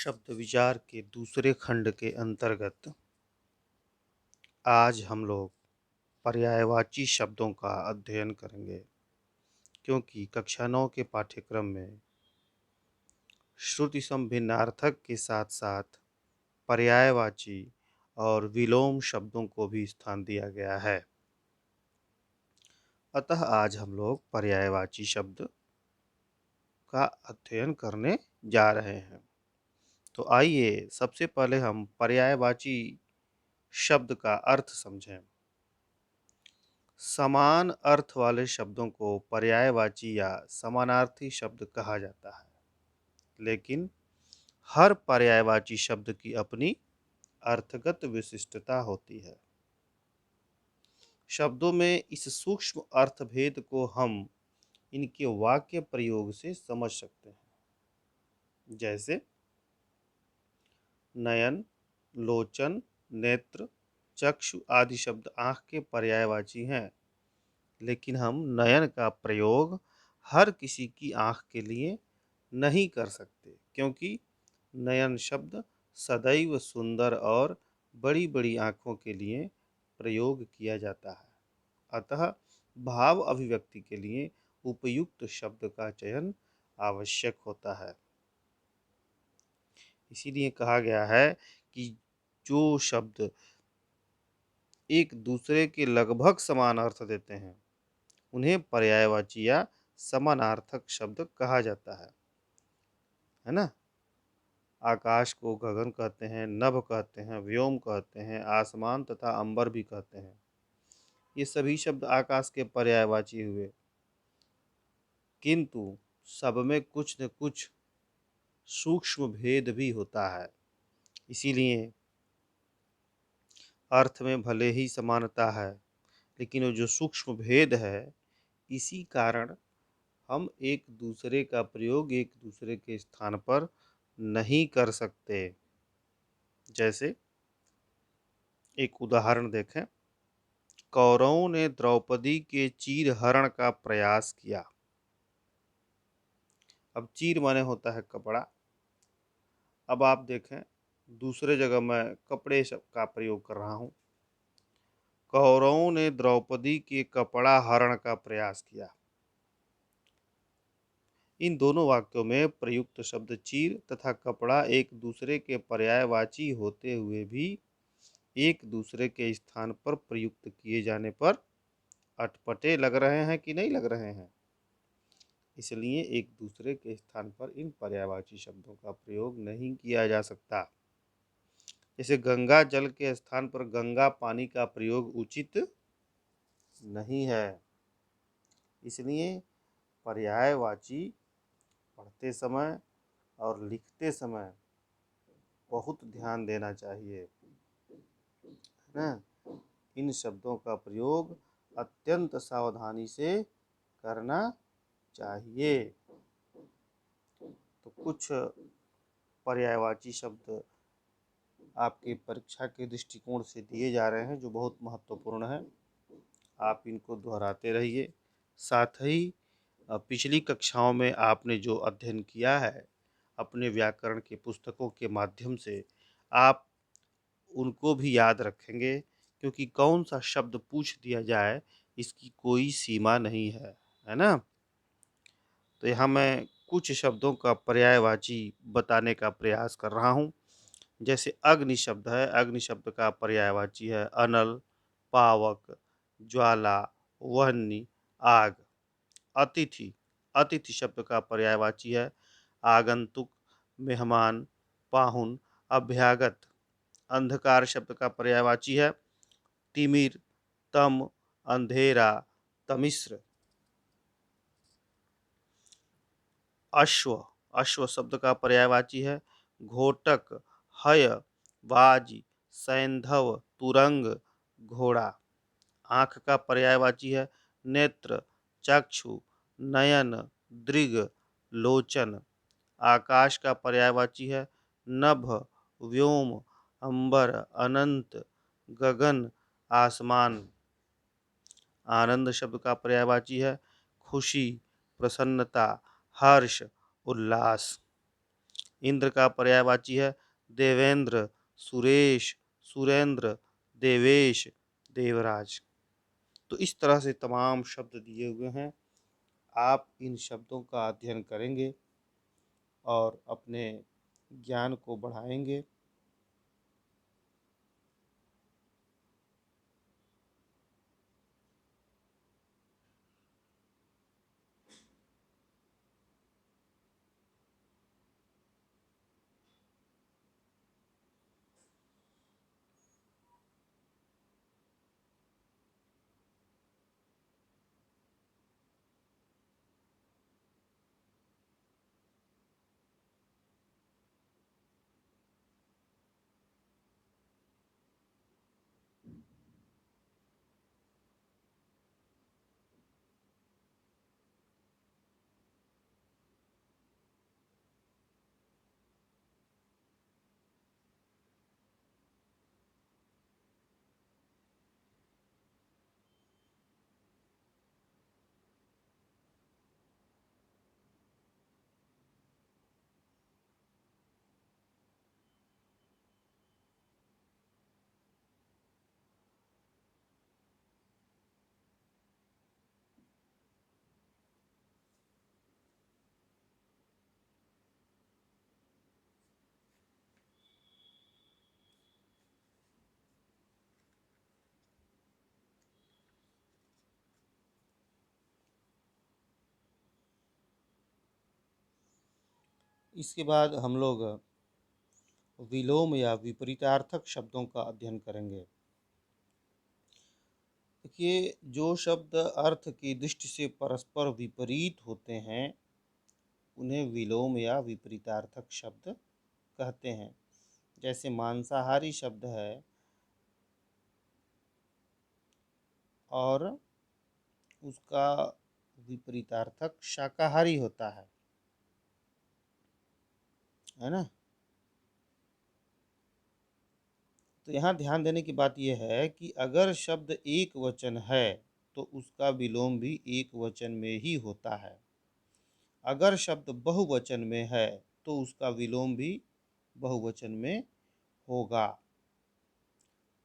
शब्द विचार के दूसरे खंड के अंतर्गत आज हम लोग पर्यायवाची शब्दों का अध्ययन करेंगे, क्योंकि कक्षा 9 के पाठ्यक्रम में श्रुति सम भिन्नार्थक के साथ साथ पर्यायवाची और विलोम शब्दों को भी स्थान दिया गया है। अतः आज हम लोग पर्यायवाची शब्द का अध्ययन करने जा रहे हैं। तो आइए सबसे पहले हम पर्यायवाची शब्द का अर्थ समझें। समान अर्थ वाले शब्दों को पर्यायवाची या समानार्थी शब्द कहा जाता है, लेकिन हर पर्यायवाची शब्द की अपनी अर्थगत विशिष्टता होती है। शब्दों में इस सूक्ष्म अर्थभेद को हम इनके वाक्य प्रयोग से समझ सकते हैं। जैसे नयन, लोचन, नेत्र, चक्षु आदि शब्द आँख के पर्यायवाची हैं, लेकिन हम नयन का प्रयोग हर किसी की आँख के लिए नहीं कर सकते, क्योंकि नयन शब्द सदैव सुंदर और बड़ी बड़ी आँखों के लिए प्रयोग किया जाता है। अतः भाव अभिव्यक्ति के लिए उपयुक्त शब्द का चयन आवश्यक होता है। इसीलिए कहा गया है कि जो शब्द एक दूसरे के लगभग समान अर्थ देते हैं उन्हें पर्यायवाची या समानार्थक शब्द कहा जाता है ना। आकाश को गगन कहते हैं, नभ कहते हैं, व्योम कहते हैं, आसमान तथा अंबर भी कहते हैं। ये सभी शब्द आकाश के पर्यायवाची हुए, किंतु सब में कुछ न कुछ सूक्ष्म भेद भी होता है। इसीलिए अर्थ में भले ही समानता है, लेकिन वो जो सूक्ष्म भेद है, इसी कारण हम एक दूसरे का प्रयोग एक दूसरे के स्थान पर नहीं कर सकते। जैसे एक उदाहरण देखें, कौरवों ने द्रौपदी के चीरहरण का प्रयास किया। अब चीर माने होता है कपड़ा। अब आप देखें, दूसरे जगह मैं कपड़े का प्रयोग कर रहा हूँ। कौरवों ने द्रौपदी के कपड़ा हरण का प्रयास किया। इन दोनों वाक्यों में प्रयुक्त शब्द चीर तथा कपड़ा एक दूसरे के पर्यायवाची होते हुए भी एक दूसरे के स्थान पर प्रयुक्त किए जाने पर अटपटे लग रहे हैं कि नहीं लग रहे हैं। इसलिए एक दूसरे के स्थान पर इन पर्यायवाची शब्दों का प्रयोग नहीं किया जा सकता। जैसे गंगा जल के स्थान पर गंगा पानी का प्रयोग उचित नहीं है। इसलिए पर्यायवाची पढ़ते समय और लिखते समय बहुत ध्यान देना चाहिए, है ना। इन शब्दों का प्रयोग अत्यंत सावधानी से करना चाहिए। तो कुछ पर्यायवाची शब्द आपके परीक्षा के दृष्टिकोण से दिए जा रहे हैं जो बहुत महत्वपूर्ण है। आप इनको दोहराते रहिए। साथ ही पिछली कक्षाओं में आपने जो अध्ययन किया है अपने व्याकरण के पुस्तकों के माध्यम से, आप उनको भी याद रखेंगे, क्योंकि कौन सा शब्द पूछ दिया जाए इसकी कोई सीमा नहीं है ना। तो यहाँ मैं कुछ शब्दों का पर्यायवाची बताने का प्रयास कर रहा हूँ। जैसे अग्नि शब्द है, अग्नि शब्द का पर्यायवाची है अनल, पावक, ज्वाला, वह्नि, आग। अतिथि, अतिथि शब्द का पर्यायवाची है आगंतुक, मेहमान, पाहुन, अभ्यागत। अंधकार शब्द का पर्यायवाची है तिमिर, तम, अंधेरा, तमिश्र। अश्व, अश्व शब्द का पर्यायवाची है घोटक, हय, बाज, सैंधव, तुरंग, घोड़ा। आँख का पर्यायवाची है नेत्र, चक्षु, नयन, दृग, लोचन। आकाश का पर्यायवाची है नभ, व्योम, अंबर, अनंत, गगन, आसमान। आनंद शब्द का पर्यायवाची है खुशी, प्रसन्नता, हर्ष, उल्लास। इंद्र का पर्यायवाची है देवेंद्र, सुरेश, सुरेंद्र, देवेश, देवराज। तो इस तरह से तमाम शब्द दिए हुए हैं। आप इन शब्दों का अध्ययन करेंगे और अपने ज्ञान को बढ़ाएंगे। इसके बाद हम लोग विलोम या विपरीतार्थक शब्दों का अध्ययन करेंगे। देखिए, जो शब्द अर्थ की दृष्टि से परस्पर विपरीत होते हैं उन्हें विलोम या विपरीतार्थक शब्द कहते हैं। जैसे मांसाहारी शब्द है और उसका विपरीतार्थक शाकाहारी होता है ना। तो यहाँ ध्यान देने की बात यह है कि अगर शब्द एक वचन है तो उसका विलोम भी एक वचन में ही होता है। अगर शब्द बहुवचन में है तो उसका विलोम भी बहुवचन में होगा।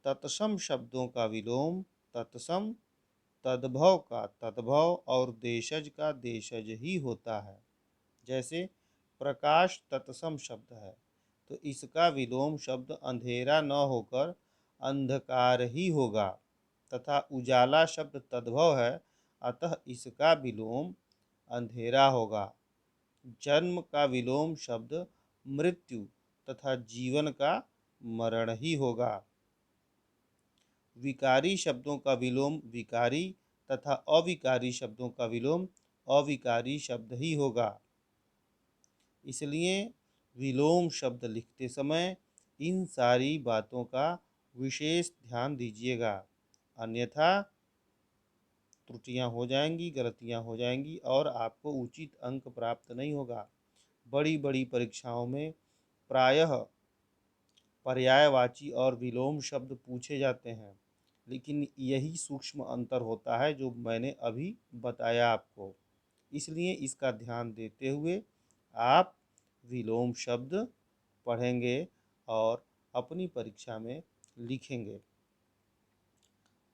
तत्सम शब्दों का विलोम तत्सम, तद्भव का तद्भव और देशज का देशज ही होता है। जैसे प्रकाश तत्सम शब्द है तो इसका विलोम शब्द अंधेरा न होकर अंधकार ही होगा, तथा उजाला शब्द तद्भव है अतः इसका विलोम अंधेरा होगा। जन्म का विलोम शब्द मृत्यु तथा जीवन का मरण ही होगा। विकारी शब्दों का विलोम विकारी तथा अविकारी शब्दों का विलोम अविकारी शब्द ही होगा। इसलिए विलोम शब्द लिखते समय इन सारी बातों का विशेष ध्यान दीजिएगा, अन्यथा त्रुटियां हो जाएंगी, गलतियां हो जाएंगी और आपको उचित अंक प्राप्त नहीं होगा। बड़ी बड़ी परीक्षाओं में प्रायः पर्यायवाची और विलोम शब्द पूछे जाते हैं, लेकिन यही सूक्ष्म अंतर होता है जो मैंने अभी बताया आपको। इसलिए इसका ध्यान देते हुए आप विलोम शब्द पढ़ेंगे और अपनी परीक्षा में लिखेंगे।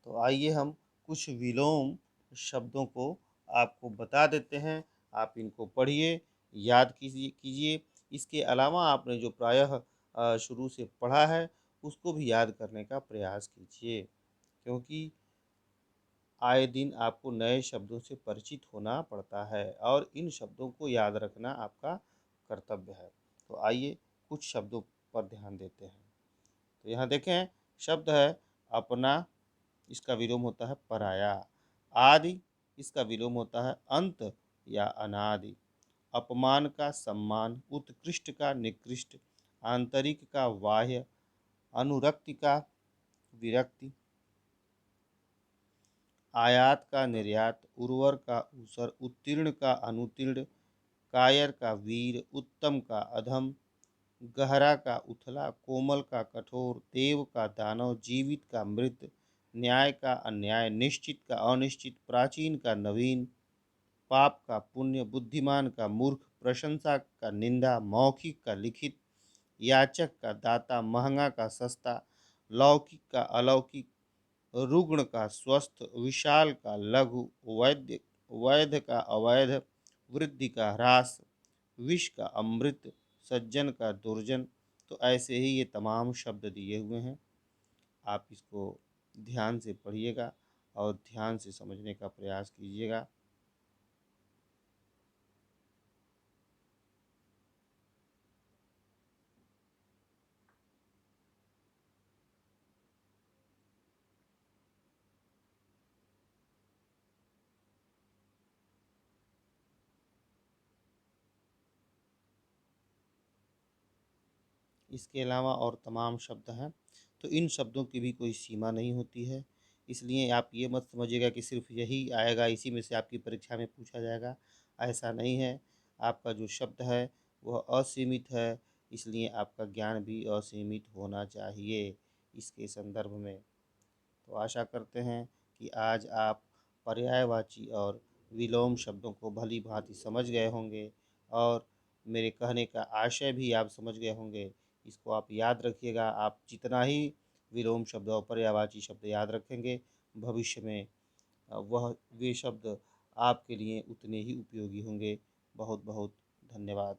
तो आइए हम कुछ विलोम शब्दों को आपको बता देते हैं। आप इनको पढ़िए, याद कीजिए। इसके अलावा आपने जो प्रायः शुरू से पढ़ा है उसको भी याद करने का प्रयास कीजिए, क्योंकि आए दिन आपको नए शब्दों से परिचित होना पड़ता है और इन शब्दों को याद रखना आपका कर्तव्य है। तो आइए कुछ शब्दों पर ध्यान देते हैं। तो यहाँ देखें, शब्द है अपना, इसका विलोम होता है पराया। आदि, इसका विलोम होता है अंत या अनादि। अपमान का सम्मान, उत्कृष्ट का निकृष्ट, आंतरिक का बाह्य, अनुरक्ति का विरक्ति, आयात का निर्यात, उर्वर का ऊसर, उत्तीर्ण का अनुत्तीर्ण, कायर का वीर, उत्तम का अधम, गहरा का उथला, कोमल का कठोर, देव का दानव, जीवित का मृत, न्याय का अन्याय, निश्चित का अनिश्चित, प्राचीन का नवीन, पाप का पुण्य, बुद्धिमान का मूर्ख, प्रशंसा का निंदा, मौखिक का लिखित, याचक का दाता, महंगा का सस्ता, लौकिक का अलौकिक, रुग्ण का स्वस्थ, विशाल का लघु, वैद्य वैध का अवैध, वृद्धि का ह्रास, विष का अमृत, सज्जन का दुर्जन। तो ऐसे ही ये तमाम शब्द दिए हुए हैं। आप इसको ध्यान से पढ़िएगा और ध्यान से समझने का प्रयास कीजिएगा। इसके अलावा और तमाम शब्द हैं, तो इन शब्दों की भी कोई सीमा नहीं होती है। इसलिए आप ये मत समझिएगा कि सिर्फ यही आएगा, इसी में से आपकी परीक्षा में पूछा जाएगा, ऐसा नहीं है। आपका जो शब्द है वह असीमित है, इसलिए आपका ज्ञान भी असीमित होना चाहिए इसके संदर्भ में। तो आशा करते हैं कि आज आप पर्यायवाची और विलोम शब्दों को भली भांति समझ गए होंगे और मेरे कहने का आशय भी आप समझ गए होंगे। इसको आप याद रखिएगा। आप जितना ही विलोम शब्द और पर्यायवाची शब्द याद रखेंगे, भविष्य में वह वे शब्द आपके लिए उतने ही उपयोगी होंगे। बहुत बहुत धन्यवाद।